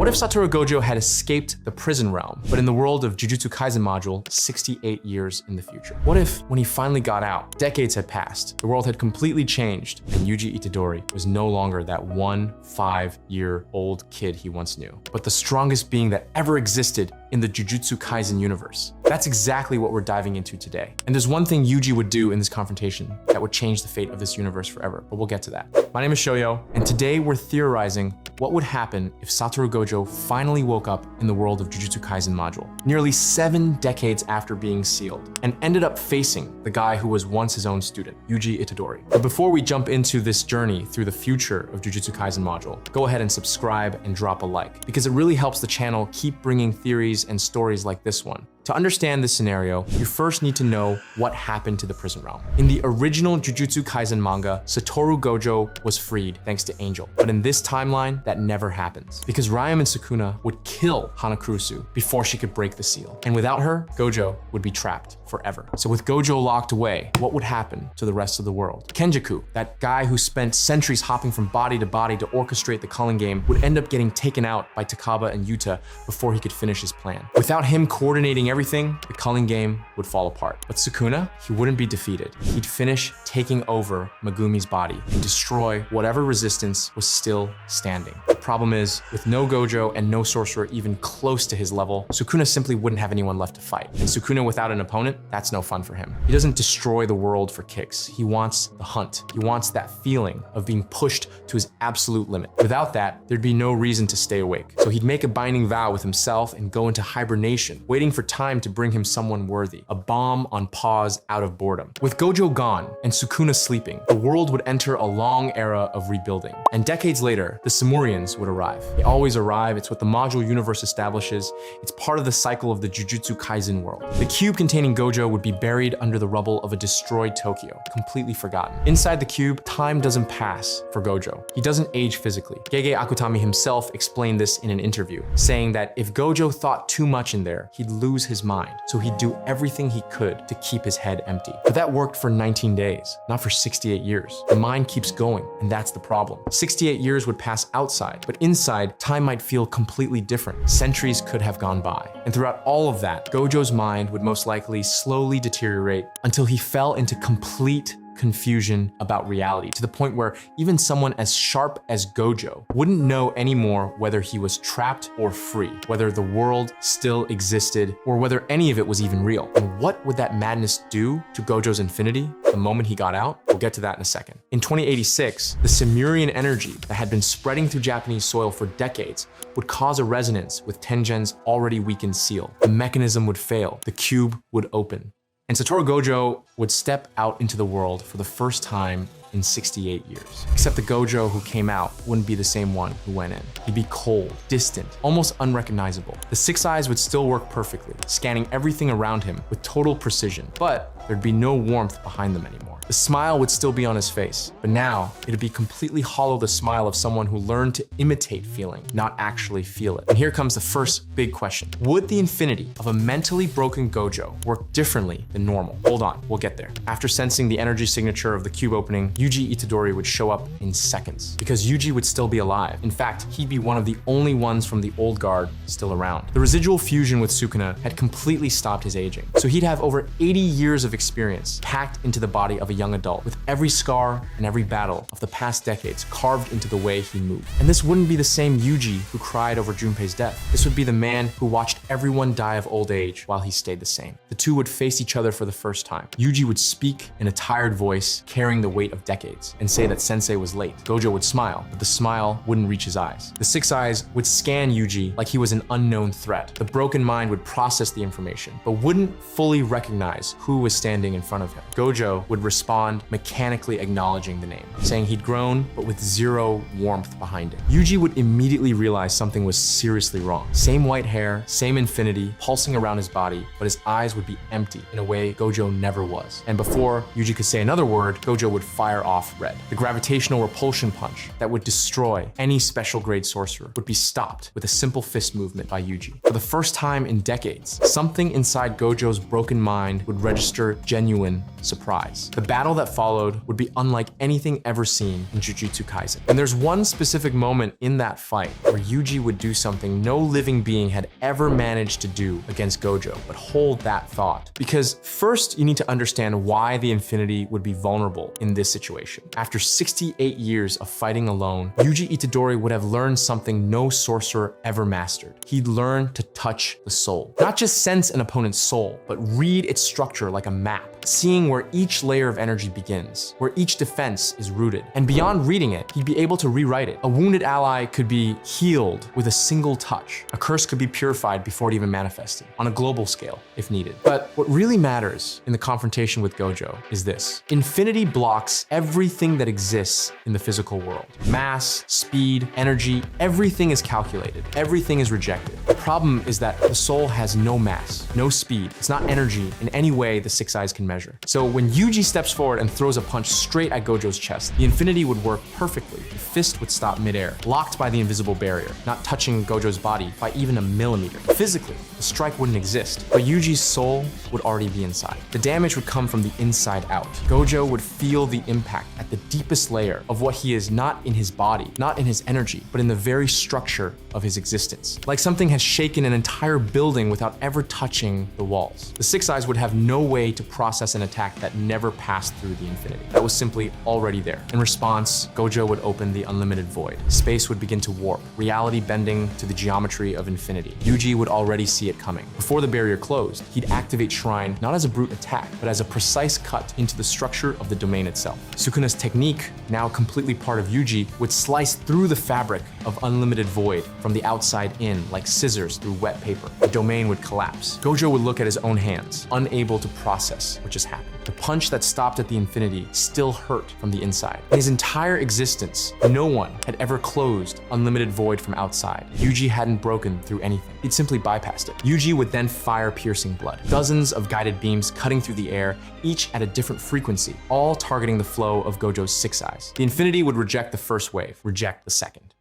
What if Satoru Gojo had escaped the prison realm, but in the world of Jujutsu Kaisen Module, 68 years in the future? What if, when he finally got out, decades had passed, the world had completely changed, and Yuji Itadori was no longer that 5-year-old kid he once knew, but the strongest being that ever existed in the Jujutsu Kaisen universe? That's exactly what we're diving into today. And there's one thing Yuji would do in this confrontation that would change the fate of this universe forever, but we'll get to that. My name is Shoyo, and today we're theorizing what would happen if Satoru Gojo finally woke up in the world of Jujutsu Kaisen Module, nearly 7 decades after being sealed, and ended up facing the guy who was once his own student, Yuji Itadori. But before we jump into this journey through the future of Jujutsu Kaisen Module, go ahead and subscribe and drop a like, because it really helps the channel keep bringing theories and stories like this one. To understand this scenario, you first need to know what happened to the prison realm. In the original Jujutsu Kaisen manga, Satoru Gojo was freed thanks to Angel. But in this timeline, that never happens, because Ryam and Sukuna would kill Hanakurusu before she could break the seal. And without her, Gojo would be trapped forever. So with Gojo locked away, what would happen to the rest of the world? Kenjaku, that guy who spent centuries hopping from body to body to orchestrate the culling game, would end up getting taken out by Takaba and Yuta before he could finish his plan. Without him coordinating everything, the culling game would fall apart. But Sukuna, he wouldn't be defeated. He'd finish taking over Megumi's body and destroy whatever resistance was still standing. The problem is, with no Gojo and no sorcerer even close to his level, Sukuna simply wouldn't have anyone left to fight. And Sukuna without an opponent, that's no fun for him. He doesn't destroy the world for kicks. He wants the hunt. He wants that feeling of being pushed to his absolute limit. Without that, there'd be no reason to stay awake. So he'd make a binding vow with himself and go into hibernation, waiting for time to bring him someone worthy, a bomb on pause out of boredom. With Gojo gone and Sukuna sleeping, the world would enter a long era of rebuilding. And decades later, the Samurians would arrive. They always arrive. It's what the module universe establishes. It's part of the cycle of the Jujutsu Kaisen world. The cube containing Gojo would be buried under the rubble of a destroyed Tokyo, completely forgotten. Inside the cube, time doesn't pass for Gojo. He doesn't age physically. Gege Akutami himself explained this in an interview, saying that if Gojo thought too much in there, he'd lose his mind. So he'd do everything he could to keep his head empty. But that worked for 19 days, not for 68 years. The mind keeps going, and that's the problem. 68 years would pass outside, but inside, time might feel completely different. Centuries could have gone by. And throughout all of that, Gojo's mind would most likely slowly deteriorate until he fell into complete confusion about reality, to the point where even someone as sharp as Gojo wouldn't know anymore whether he was trapped or free, whether the world still existed, or whether any of it was even real. And what would that madness do to Gojo's infinity the moment he got out? We'll get to that in a second. In 2086, the Samurian energy that had been spreading through Japanese soil for decades would cause a resonance with Tengen's already weakened seal. The mechanism would fail, the cube would open, and Satoru Gojo would step out into the world for the first time in 68 years. Except the Gojo who came out wouldn't be the same one who went in. He'd be cold, distant, almost unrecognizable. The six eyes would still work perfectly, scanning everything around him with total precision, but there'd be no warmth behind them anymore. The smile would still be on his face, but now it'd be completely hollow, the smile of someone who learned to imitate feeling, not actually feel it. And here comes the first big question. Would the infinity of a mentally broken Gojo work differently than normal? Hold on, we'll get there. After sensing the energy signature of the cube opening, Yuji Itadori would show up in seconds, because Yuji would still be alive. In fact, he'd be one of the only ones from the old guard still around. The residual fusion with Sukuna had completely stopped his aging, so he'd have over 80 years of experience packed into the body of a young adult, with every scar and every battle of the past decades carved into the way he moved. And this wouldn't be the same Yuji who cried over Junpei's death. This would be the man who watched everyone die of old age while he stayed the same. The two would face each other for the first time. Yuji would speak in a tired voice, carrying the weight of decades, and say that Sensei was late. Gojo would smile, but the smile wouldn't reach his eyes. The six eyes would scan Yuji like he was an unknown threat. The broken mind would process the information, but wouldn't fully recognize who was standing in front of him. Gojo would respond, mechanically acknowledging the name, saying he'd grown, but with zero warmth behind it. Yuji would immediately realize something was seriously wrong. Same white hair, same infinity, pulsing around his body, but his eyes would be empty in a way Gojo never was. And before Yuji could say another word, Gojo would fire off red. The gravitational repulsion punch that would destroy any special grade sorcerer would be stopped with a simple fist movement by Yuji. For the first time in decades, something inside Gojo's broken mind would register genuine surprise. The battle that followed would be unlike anything ever seen in Jujutsu Kaisen. And there's one specific moment in that fight where Yuji would do something no living being had ever managed to do against Gojo, but hold that thought. Because first, you need to understand why the Infinity would be vulnerable in this situation. After 68 years of fighting alone, Yuji Itadori would have learned something no sorcerer ever mastered. He'd learned to touch the soul. Not just sense an opponent's soul, but read its structure like a map, seeing where each layer of energy begins, where each defense is rooted. And beyond reading it, he'd be able to rewrite it. A wounded ally could be healed with a single touch. A curse could be purified before it even manifested, on a global scale, if needed. But what really matters in the confrontation with Gojo is this. Infinity blocks everything that exists in the physical world. Mass, speed, energy, everything is calculated. Everything is rejected. The problem is that the soul has no mass, no speed. It's not energy in any way the Six Eyes can measure. So when Yuji steps forward and throws a punch straight at Gojo's chest, the Infinity would work perfectly. The fist would stop midair, blocked by the invisible barrier, not touching Gojo's body by even a millimeter. Physically, the strike wouldn't exist, but Yuji's soul would already be inside. The damage would come from the inside out. Gojo would feel the impact at the deepest layer of what he is, not in his body, not in his energy, but in the very structure of his existence. Like something has shaken an entire building without ever touching the walls. The Six Eyes would have no way to process an attack that never passed through the Infinity. That was simply already there. In response, Gojo would open the unlimited void. Space would begin to warp, reality bending to the geometry of infinity. Yuji would already see it coming. Before the barrier closed, he'd activate Shrine not as a brute attack, but as a precise cut into the structure of the domain itself. Sukuna's technique, now completely part of Yuji, would slice through the fabric of unlimited void from the outside in like scissors through wet paper. The domain would collapse. Gojo would look at his own hands, unable to process what just happened. The punch that stopped at the Infinity still hurt from the inside. In his entire existence, no one had ever closed unlimited void from outside. Yuji hadn't broken through anything. He'd simply bypassed it. Yuji would then fire piercing blood. Dozens of guided beams cutting through the air, each at a different frequency, all targeting the flow of Gojo's Six Eyes. The Infinity would reject the first wave, reject the second.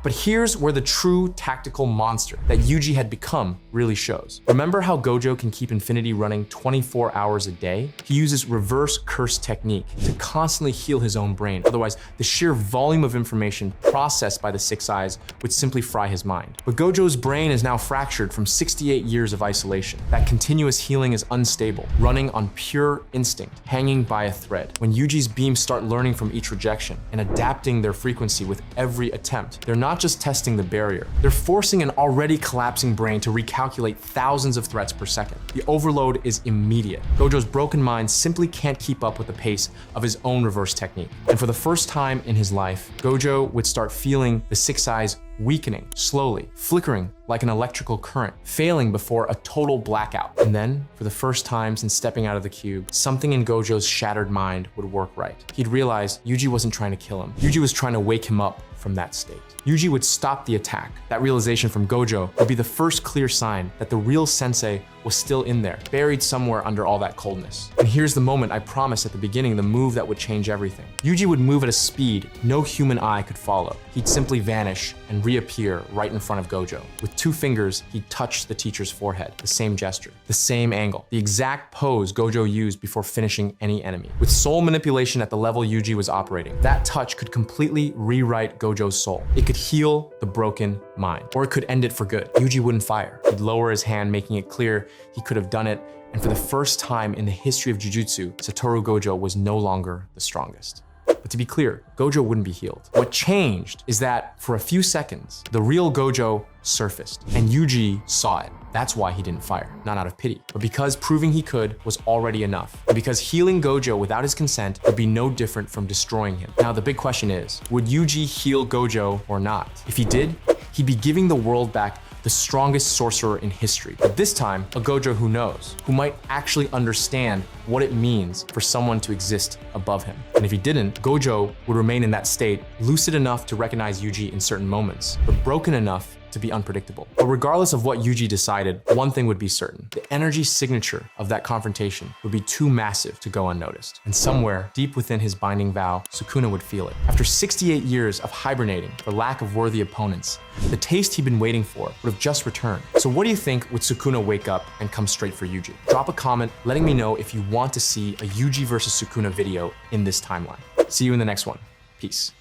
But here's where the true tactical monster that Yuji had become really shows. Remember how Gojo can keep Infinity running 24 hours a day? He uses reverse curse technique to constantly heal his own brain. Otherwise, the sheer volume of information processed by the Six Eyes would simply fry his mind. But Gojo's brain is now fractured from 68 years of isolation. That continuous healing is unstable, running on pure instinct, hanging by a thread. When Yuji's beams start learning from each rejection and adapting their frequency with every attempt, they're not just testing the barrier, they're forcing an already collapsing brain to recalculate thousands of threats per second. The overload is immediate. Gojo's broken mind simply can't keep up with the pace of his own reverse technique. And for the first time in his life, Gojo would start feeling the Six Eyes weakening, slowly, flickering like an electrical current, failing before a total blackout. And then, for the first time since stepping out of the cube, something in Gojo's shattered mind would work right. He'd realize Yuji wasn't trying to kill him. Yuji was trying to wake him up from that state. Yuji would stop the attack. That realization from Gojo would be the first clear sign that the real sensei was still in there, buried somewhere under all that coldness. And here's the moment I promised at the beginning, the move that would change everything. Yuji would move at a speed no human eye could follow. He'd simply vanish and reappear right in front of Gojo. With 2 fingers, he'd touch the teacher's forehead, the same gesture, the same angle, the exact pose Gojo used before finishing any enemy. With soul manipulation at the level Yuji was operating, that touch could completely rewrite Gojo's soul. It could heal the broken mind, or it could end it for good. Yuji wouldn't fire. He'd lower his hand, making it clear he could have done it, and for the first time in the history of Jujutsu, Satoru Gojo was no longer the strongest. But to be clear, Gojo wouldn't be healed. What changed is that for a few seconds, the real Gojo surfaced, and Yuji saw it. That's why he didn't fire, not out of pity, but because proving he could was already enough. And because healing Gojo without his consent would be no different from destroying him. Now the big question is, would Yuji heal Gojo or not? If he did, he'd be giving the world back the strongest sorcerer in history. But this time, a Gojo who knows, who might actually understand what it means for someone to exist above him. And if he didn't, Gojo would remain in that state, lucid enough to recognize Yuji in certain moments, but broken enough to be unpredictable. But regardless of what Yuji decided, one thing would be certain. The energy signature of that confrontation would be too massive to go unnoticed. And somewhere deep within his binding vow, Sukuna would feel it. After 68 years of hibernating for lack of worthy opponents, the taste he'd been waiting for would have just returned. So what do you think would Sukuna wake up and come straight for Yuji? Drop a comment letting me know if you want to see a Yuji versus Sukuna video in this timeline. See you in the next one. Peace.